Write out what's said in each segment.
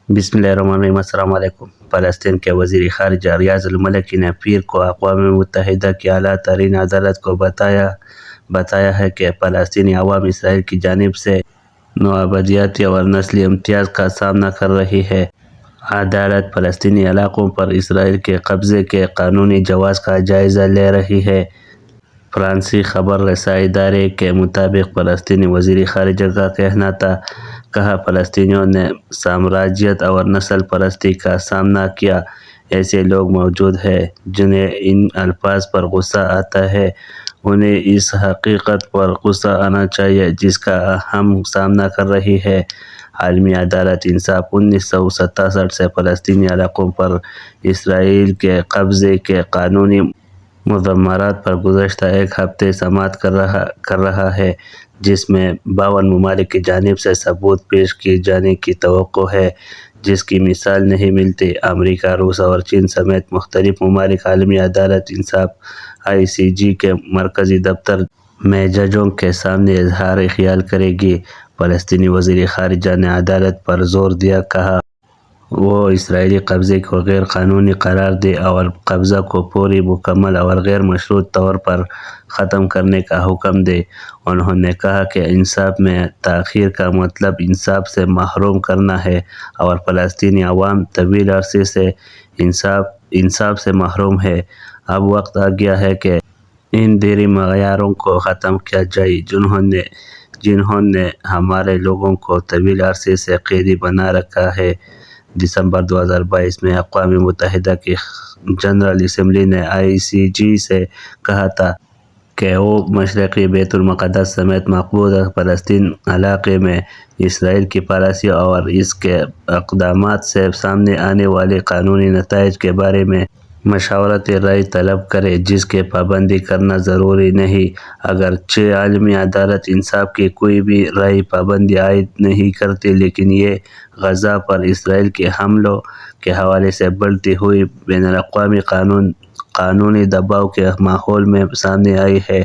بسم اللہ الرحمن الرحیم۔ السلام علیکم۔ فلسطین کے وزیر خارجہ ریاض الملکی نے پیر کو اقوام متحدہ کی اعلیٰ ترین عدالت کو بتایا ہے کہ فلسطینی عوام اسرائیل کی جانب سے نوآبادیاتی اور نسلی امتیاز کا سامنا کر رہی ہے۔ عدالت فلسطینی علاقوں پر اسرائیل کے قبضے کے قانونی جواز کا جائزہ لے رہی ہے۔ فرانسیسی خبر رساں ادارے کے مطابق فلسطینی وزیر خارجہ کا کہنا تھا، کہا فلسطینیوں نے سامراجیت اور نسل پرستی کا سامنا کیا۔ ایسے لوگ موجود ہیں جنہیں ان الفاظ پر غصہ آتا ہے، انہیں اس حقیقت پر غصہ آنا چاہیے جس کا ہم سامنا کر رہے ہیں۔ عالمی عدالت انصاف 1967 سے فلسطینی علاقوں پر اسرائیل کے قبضے کے قانونی مضمرات پر گزشتہ ایک ہفتے سماعت کر رہا ہے، جس میں 52 ممالک کی جانب سے ثبوت پیش کیے جانے کی توقع ہے، جس کی مثال نہیں ملتی۔ امریکہ، روس اور چین سمیت مختلف ممالک عالمی عدالت انصاف (ICJ) کے مرکزی دفتر میں ججوں کے سامنے اظہار خیال کریں گے۔ فلسطینی وزیر خارجہ نے عدالت پر زور دیا، کہا وہ اسرائیلی قبضے کو غیر قانونی قرار دے اور قبضہ کو فوری، مکمل اور غیر مشروط طور پر ختم کرنے کا حکم دے۔ انہوں نے کہا کہ انصاف میں تاخیر کا مطلب انصاف سے محروم کرنا ہے اور فلسطینی عوام طویل عرصے سے انصاف سے محروم ہے۔ اب وقت آ گیا ہے کہ ان دیری معیاروں کو ختم کیا جائے جنہوں نے ہمارے لوگوں کو طویل عرصے سے قیدی بنا رکھا ہے۔ دسمبر 2022 میں اقوام متحدہ کی جنرل اسمبلی نے ICJ سے کہا تھا کہ وہ مشرقی بیت المقدس سمیت مقبوضہ فلسطین علاقے میں اسرائیل کی پالیسی اور اس کے اقدامات سے سامنے آنے والے قانونی نتائج کے بارے میں مشاورتی رائے طلب کرے، جس کی پابندی کرنا ضروری نہیں۔ اگرچہ عالمی عدالت انصاف کی کوئی بھی رائے پابندی عائد نہیں کرتی، لیکن یہ غزہ پر اسرائیل کے حملوں کے حوالے سے بڑھتی ہوئی بین الاقوامی قانونی دباؤ کے ماحول میں سامنے آئی ہے۔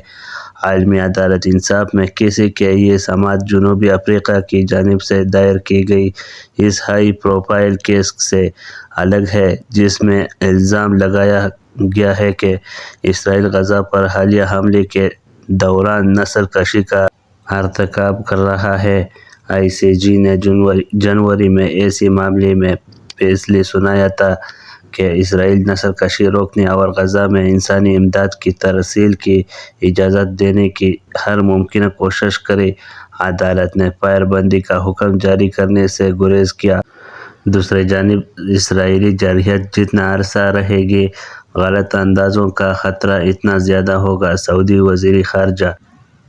عالمی عدالت انصاف میں کیس کی یہ سماعت جنوبی افریقہ کی جانب سے دائر کی گئی اس ہائی پروفائل کیس سے الگ ہے، جس میں الزام لگایا گیا ہے کہ اسرائیل غزہ پر حالیہ حملے کے دوران نسل کشی کا ارتکاب کر رہا ہے۔ ICJ نے جنوری میں اسی معاملے میں فیصلہ سنایا تھا کہ اسرائیل نسل کشی روکنے اور غزہ میں انسانی امداد کی ترسیل کی اجازت دینے کی ہر ممکنہ کوشش کرے۔ عدالت نے فائر بندی کا حکم جاری کرنے سے گریز کیا۔ دوسری جانب اسرائیلی جارحیت جتنا عرصہ رہے گی، غلط اندازوں کا خطرہ اتنا زیادہ ہوگا۔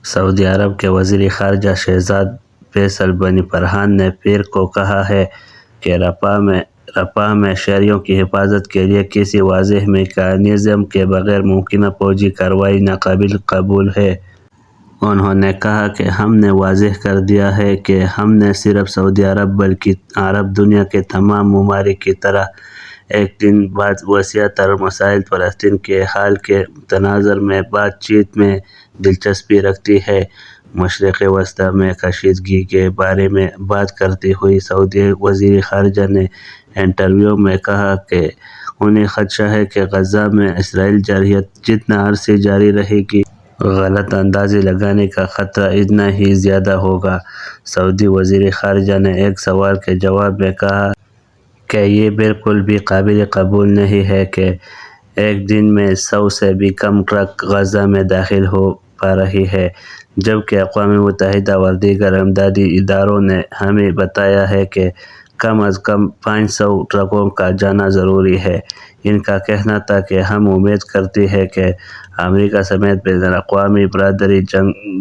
سعودی عرب کے وزیر خارجہ شہزاد فیصل بن فرحان نے پیر کو کہا ہے کہ رفح میں شہریوں کی حفاظت کے لیے کسی واضح میکانزم کے بغیر ممکنہ فوجی کارروائی ناقابل قبول ہے۔ انہوں نے کہا کہ ہم نے واضح کر دیا ہے کہ ہم نہ صرف سعودی عرب بلکہ عرب دنیا کے تمام ممالک کی طرح ایک دن بعد وسیع تر مسائل فلسطین کے حل کے تناظر میں بات چیت میں دلچسپی رکھتے ہیں۔ مشرق وسطی میں کشیدگی کے بارے میں بات کرتے ہوئے سعودی وزیر خارجہ نے انٹرویو میں کہا کہ انہیں خدشہ ہے کہ غزہ میں اسرائیلی جارحیت جتنا عرصہ جاری رہے گی، غلط اندازے لگانے کا خطرہ اتنا ہی زیادہ ہوگا۔ سعودی وزیر خارجہ نے ایک سوال کے جواب میں کہا کہ یہ بالکل بھی قابل قبول نہیں ہے کہ ایک دن میں 100 سے بھی کم ٹرک غزہ میں داخل ہو پا رہے ہیں، جبکہ اقوام متحدہ اور دیگر امدادی اداروں نے ہمیں بتایا ہے کہ کم از کم 500 ٹرکوں کا جانا ضروری ہے۔ ان کا کہنا تھا کہ ہم امید کرتے ہیں کہ امریکہ سمیت بین الاقوامی برادری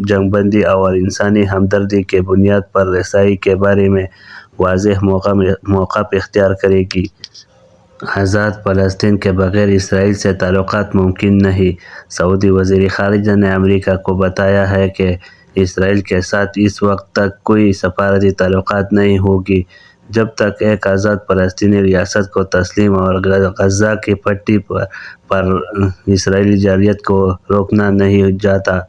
جنگ بندی اور انسانی ہمدردی کی بنیاد پر رسائی کے بارے میں واضح موقف اختیار کرے گی۔ آزاد فلسطین کے بغیر اسرائیل سے تعلقات ممکن نہیں۔ سعودی وزیر خارجہ نے امریکہ کو بتایا ہے کہ اسرائیل کے ساتھ اس وقت تک کوئی سفارتی تعلقات نہیں ہوں گے جب تک ایک آزاد فلسطینی ریاست کو تسلیم اور غزہ کی پٹی پر اسرائیلی جارحیت کو روکا نہیں جاتا۔